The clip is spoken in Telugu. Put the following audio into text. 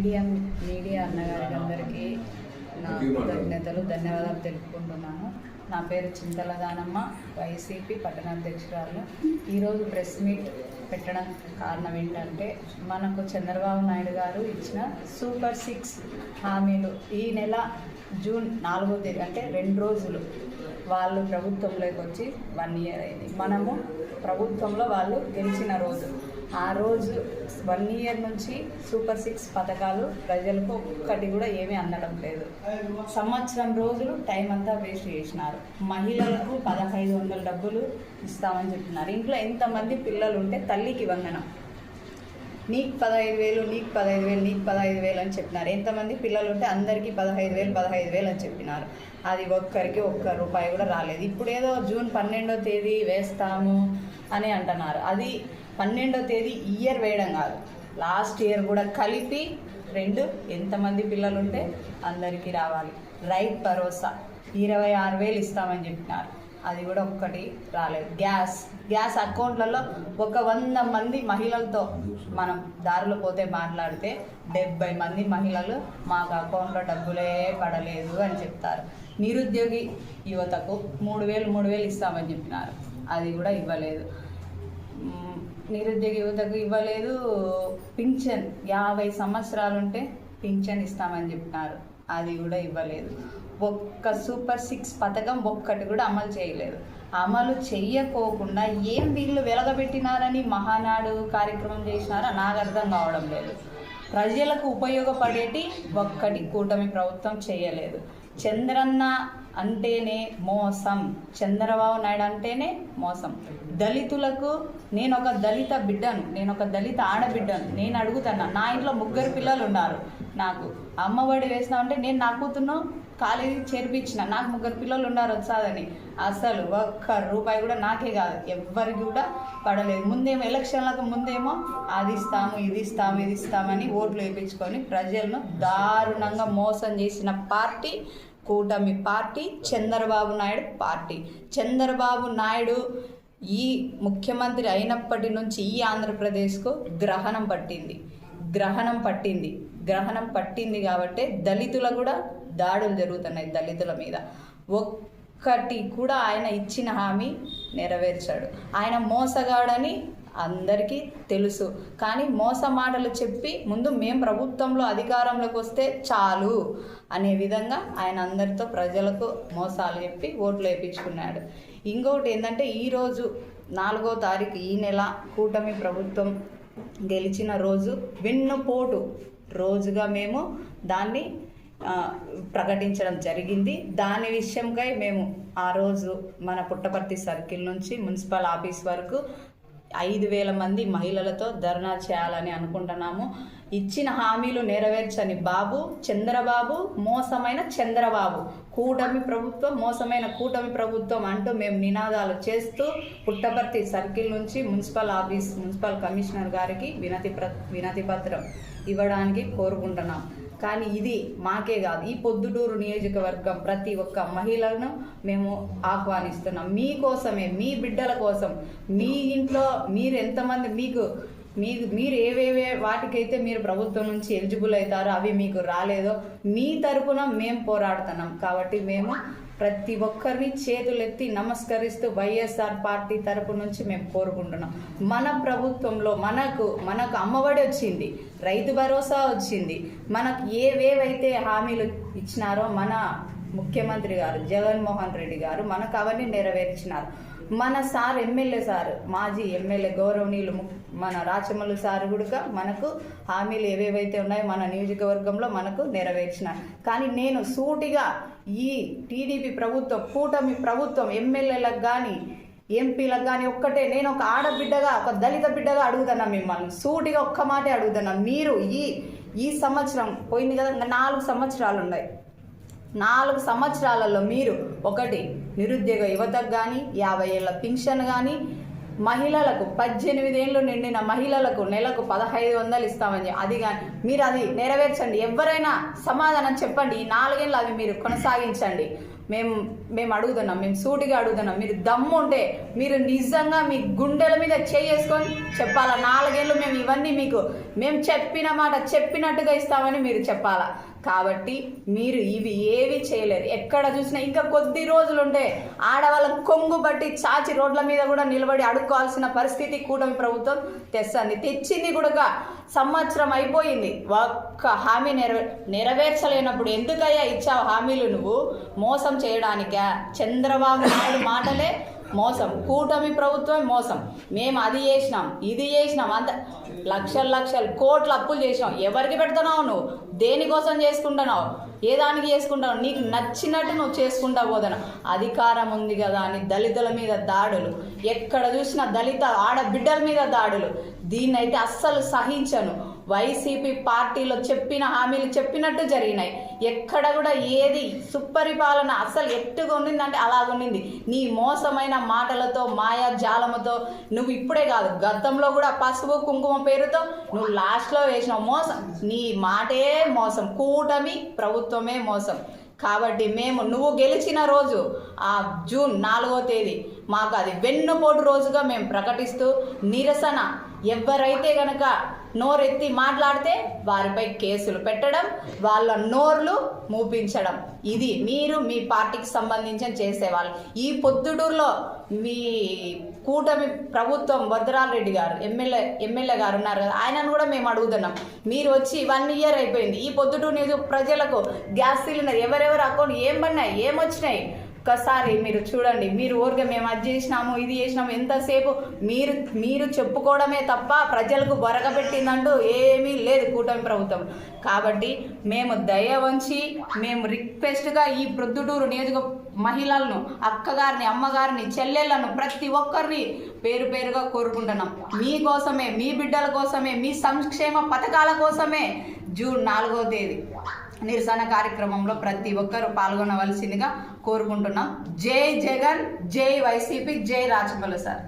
మీడియా అన్నగారికి అందరికీ నా కృతజ్ఞతలు ధన్యవాదాలు తెలుపుకుంటున్నాను. నా పేరు చింతల దానమ్మ, వైసీపీ పట్టణాధ్యక్షురాలు. ఈరోజు ప్రెస్ మీట్ పెట్టడం కారణం ఏంటంటే, మనకు చంద్రబాబు నాయుడు గారు ఇచ్చిన సూపర్ 6 హామీలు ఈ నెల జూన్ 4వ తేదీ అంటే 2 రోజులు వాళ్ళు ప్రభుత్వంలోకి వచ్చి 1 ఇయర్ అయింది. మనము ప్రభుత్వంలో వాళ్ళు గెలిచిన రోజు, ఆ రోజు 1 ఇయర్ నుంచి సూపర్ 6 పథకాలు ప్రజలకు ఒక్కటి కూడా ఏమీ అందడం లేదు. సంవత్సరం రోజులు టైం అంతా వేస్ట్ చేసినారు. మహిళలకు 1500 డబ్బులు ఇస్తామని చెప్తున్నారు. ఇంట్లో ఎంతమంది పిల్లలు ఉంటే తల్లికి వందనం, నీకు 15,000, నీకు 15,000, నీకు 15,000 అని చెప్పినారు. ఎంతమంది పిల్లలు ఉంటే అందరికీ 15,000 అని చెప్పినారు. అది ఒక్కరికి ఒక్క రూపాయి కూడా రాలేదు. ఇప్పుడు ఏదో జూన్ 12వ తేదీ వేస్తాము అని అంటున్నారు. అది 12వ తేదీ ఇయర్ వేయడం కాదు, లాస్ట్ ఇయర్ కూడా కలిపి 2 ఎంతమంది పిల్లలు ఉంటే అందరికీ రావాలి. రైతు భరోసా 26,000 ఇస్తామని చెప్పినారు. అది కూడా ఒక్కటి రాలేదు. గ్యాస్ అకౌంట్లలో 100 మంది మహిళలతో మనం దారిలో పోతే మాట్లాడితే 70 మంది మహిళలు మాకు అకౌంట్లో డబ్బులే పడలేదు అని చెప్తారు. నిరుద్యోగి యువతకు 3,000 ఇస్తామని చెప్పినారు. అది కూడా ఇవ్వలేదు. నిరుద్యోగ యువతకు ఇవ్వలేదు. పింఛన్ 50 సంవత్సరాలు ఉంటే పింఛన్ ఇస్తామని చెప్పినారు. అది కూడా ఇవ్వలేదు. ఒక్క సూపర్ 6 పథకం ఒక్కటి కూడా అమలు చేయలేదు. అమలు చెయ్యకోకుండా ఏం వీళ్ళు వెలగబెట్టినారని మహానాడు కార్యక్రమం చేసినారో నాకు అర్థం కావడం లేదు. ప్రజలకు ఉపయోగపడేటి ఒక్కటి కూటమి ప్రభుత్వం చేయలేదు. చంద్రన్న అంటేనే మోసం, చంద్రబాబు నాయుడు అంటేనే మోసం. దళితులకు నేను ఒక దళిత బిడ్డను, నేను ఒక దళిత ఆడబిడ్డను. నేను అడుగుతున్నా, నా ఇంట్లో 3 పిల్లలు ఉన్నారు. నాకు అమ్మఒడి వేసినామంటే నేను నా కూతుర్ను కాలేజీ చేర్పించిన, నాకు 3 పిల్లలు ఉన్నారు వచ్చాదని. అసలు ఒక్క రూపాయి కూడా నాకే కాదు ఎవ్వరికి కూడా పడలేదు. ముందేమో ఎలక్షన్లకు ముందేమో అది ఇస్తాము, ఇది ఇస్తాము, ఇది ఇస్తామని ఓట్లు వేయించుకొని ప్రజలను దారుణంగా మోసం చేసిన పార్టీ కూటమి పార్టీ, చంద్రబాబు నాయుడు పార్టీ. చంద్రబాబు నాయుడు ఈ ముఖ్యమంత్రి అయినప్పటి నుంచి ఈ ఆంధ్రప్రదేశ్కు గ్రహణం పట్టింది కాబట్టి దళితుల కూడా దాడులు జరుగుతున్నాయి. దళితుల మీద ఒక్కటి కూడా ఆయన ఇచ్చిన హామీ నెరవేర్చాడు. ఆయన మోసగాడని అందరికీ తెలుసు. కానీ మోస మాటలు చెప్పి ముందు మేము ప్రభుత్వంలో అధికారంలోకి వస్తే చాలు అనే విధంగా ఆయన అందరితో ప్రజలకు మోసాలు చెప్పి ఓట్లు వేయించుకున్నాడు. ఇంకొకటి ఏంటంటే, ఈరోజు 4వ తారీఖు ఈ నెల కూటమి ప్రభుత్వం గెలిచిన రోజు వెన్నుపోటు రోజుగా మేము దాన్ని ప్రకటించడం జరిగింది. దాని విషయంకై మేము ఆ రోజు మన పుట్టపర్తి సర్కిల్ నుంచి మున్సిపల్ ఆఫీస్ వరకు 5,000 మంది మహిళలతో ధర్నా చేయాలని అనుకుంటున్నాము. ఇచ్చిన హామీలు నెరవేర్చని బాబు చంద్రబాబు, మోసమైన చంద్రబాబు, కూటమి ప్రభుత్వం, మోసమైన కూటమి ప్రభుత్వం అంటూ మేము నినాదాలు చేస్తూ పుట్టపర్తి సర్కిల్ నుంచి మున్సిపల్ కమిషనర్ గారికి వినతి పత్రం ఇవ్వడానికి కోరుకుంటున్నాం. కానీ ఇది మాకే కాదు, ఈ పొద్దుటూరు నియోజకవర్గం ప్రతి ఒక్క మహిళలను మేము ఆహ్వానిస్తున్నాం. మీకోసమే, మీ బిడ్డల కోసం. మీ ఇంట్లో మీరు ఎంతమంది మీరు ఏవేవే వాటికైతే మీరు ప్రభుత్వం నుంచి ఎలిజిబుల్ అవుతారో అవి మీకు రాలేదో మీ తరపున మేము పోరాడుతున్నాం. కాబట్టి మేము ప్రతి ఒక్కరిని చేతులెత్తి నమస్కరిస్తూ వైఎస్ఆర్ పార్టీ తరపు నుంచి మేము కోరుకుంటున్నాం. మన ప్రభుత్వంలో మనకు అమ్మఒడి వచ్చింది, రైతు భరోసా వచ్చింది. మనకు ఏవేవైతే హామీలు ఇచ్చినారో మన ముఖ్యమంత్రి గారు జగన్మోహన్ రెడ్డి గారు మనకు అవన్నీ నెరవేర్చినారు. మన ఎమ్మెల్యే సార్, మాజీ ఎమ్మెల్యే గౌరవనీయులు మన రాచమల్లు సార్ కూడా మనకు హామీలు ఏవేవైతే ఉన్నాయో మన నియోజకవర్గంలో మనకు నెరవేర్చినారు. కానీ నేను సూటిగా ఈ టీడీపీ ప్రభుత్వం, కూటమి ప్రభుత్వం ఎమ్మెల్యేలకు కానీ ఎంపీలకు కానీ ఒక్కటే, నేను ఒక ఆడబిడ్డగా, ఒక దళిత బిడ్డగా అడుగుతున్నా మిమ్మల్ని, సూటిగా ఒక్క మాటే అడుగుతున్నా. మీరు ఈ సంవత్సరం పోయింది కదా, 4 సంవత్సరాలు ఉన్నాయి. 4 సంవత్సరాలలో మీరు ఒకటి నిరుద్యోగ యువతకు కానీ 50 ఏళ్ళ పింఛన్ కానీ, మహిళలకు 18 ఏళ్ళు నిండిన మహిళలకు నెలకు 1,500 ఇస్తామని, అది కానీ మీరు అది నెరవేర్చండి. ఎవరైనా సమాధానం చెప్పండి. ఈ 4 ఏళ్ళు అవి మీరు కొనసాగించండి. మేము అడుగుతున్నాం, మేము సూటిగా అడుగుతున్నాం. మీరు దమ్ము ఉంటే మీరు నిజంగా మీ గుండెల మీద చేసుకొని చెప్పాలా. 4 ఏళ్ళు మేము ఇవన్నీ మేము చెప్పిన మాట చెప్పినట్టుగా ఇస్తామని మీరు చెప్పాలా. కాబట్టి మీరు ఇవి ఏవి చేయలేరు. ఎక్కడ చూసినా ఇంకా కొద్ది రోజులు ఉంటే ఆడవాళ్ళని కొంగు బట్టి చాచి రోడ్ల మీద కూడా నిలబడి అడుక్కోవాల్సిన పరిస్థితి కూటమి ప్రభుత్వం తెచ్చింది కూడా. సంవత్సరం అయిపోయింది, ఒక్క హామీ నెరవేర్చలేనప్పుడు ఎందుకయ్యా ఇచ్చావు హామీలు? నువ్వు మోసం చేయడానికా? చంద్రబాబు నాయుడు మాటలే మోసం, కూటమి ప్రభుత్వం మోసం. మేము అది చేసినాం, ఇది చేసినాం, అంత లక్షలు కోట్ల అప్పులు చేసినాం. ఎవరికి పెడుతున్నావు నువ్వు? దేనికోసం చేసుకుంటున్నావు? ఏ దానికి చేసుకుంటావు? నీకు నచ్చినట్టు నువ్వు చేసుకుంటా పోతున్నావు. అధికారం ఉంది కదా అని దళితుల మీద దాడులు, ఎక్కడ చూసినా దళిత ఆడబిడ్డల మీద దాడులు, దీన్నైతే అస్సలు సహించను. వైసీపీ పార్టీలో చెప్పిన హామీలు చెప్పినట్టు జరిగినాయి. ఎక్కడ కూడా ఏది సుపరిపాలన అసలు ఎట్టుగా ఉండిందంటే అలాగుండింది. నీ మోసమైన మాటలతో మాయా జాలముతో నువ్వు ఇప్పుడే కాదు గతంలో కూడా పసుపు కుంకుమ పేరుతో నువ్వు లాస్ట్లో వేసినావు మోసం. నీ మాటే మోసం, కూటమి ప్రభుత్వమే మోసం. కాబట్టి నువ్వు గెలిచిన రోజు ఆ జూన్ 4వ తేదీ మాకు అది వెన్నుపోటు రోజుగా మేము ప్రకటిస్తూ నిరసన, ఎవరైతే గనక నోరెత్తి మాట్లాడితే వారిపై కేసులు పెట్టడం, వాళ్ళ నోర్లు మూపించడం, ఇది మీరు మీ పార్టీకి సంబంధించి చేసేవాళ్ళు. ఈ పొద్దుటూరులో మీ కూటమి ప్రభుత్వం వరదరాల్ రెడ్డి గారు ఎమ్మెల్యే గారు ఉన్నారు కదా, ఆయనను కూడా మేము అడుగుతున్నాం. మీరు వచ్చి 1 ఇయర్ అయిపోయింది. ఈ పొద్దుటూరు నియోజక ప్రజలకు గ్యాస్ సిలిండర్ ఎవరెవరు అకౌంట్ ఏం పడినాయి, ఏమొచ్చినాయి ఒక్కసారి మీరు చూడండి. మీరు ఊరికే మేము అది చేసినాము ఇది చేసినాము ఎంతసేపు మీరు చెప్పుకోవడమే తప్ప ప్రజలకు బొరగబెట్టిందంటూ ఏమీ లేదు కూటమి ప్రభుత్వం. కాబట్టి మేము దయ వంచి మేము రిక్వెస్ట్గా ఈ ప్రొద్దుటూరు నియోజక మహిళలను, అక్కగారిని, అమ్మగారిని, చెల్లెళ్లను ప్రతి ఒక్కరిని పేరుగా కోరుకుంటున్నాం. మీకోసమే, మీ బిడ్డల కోసమే, మీ సంక్షేమ పథకాల కోసమే జూన్ 4వ తేదీ నిరసన కార్యక్రమంలో ప్రతి ఒక్కరూ పాల్గొనవలసిందిగా కోరుకుంటున్నాం. జై జగన్, జై వైసీపీ, జై రాజమౌళి సార్.